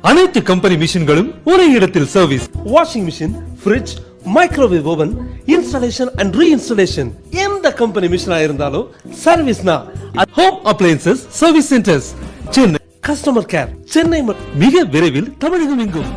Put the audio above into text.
அனைத்து கம்பெனி மிஷின்களும் ஒரே இடத்தில் service. Washing machine, fridge, microwave oven, installation and reinstallation. எந்த கம்பெனி மிஷினா இருந்தாலும் சர்வீஸ்னா home appliances service centers, Chennai. Customer care Chennai மிக விரைவில் தமிழகம் எங்கும்.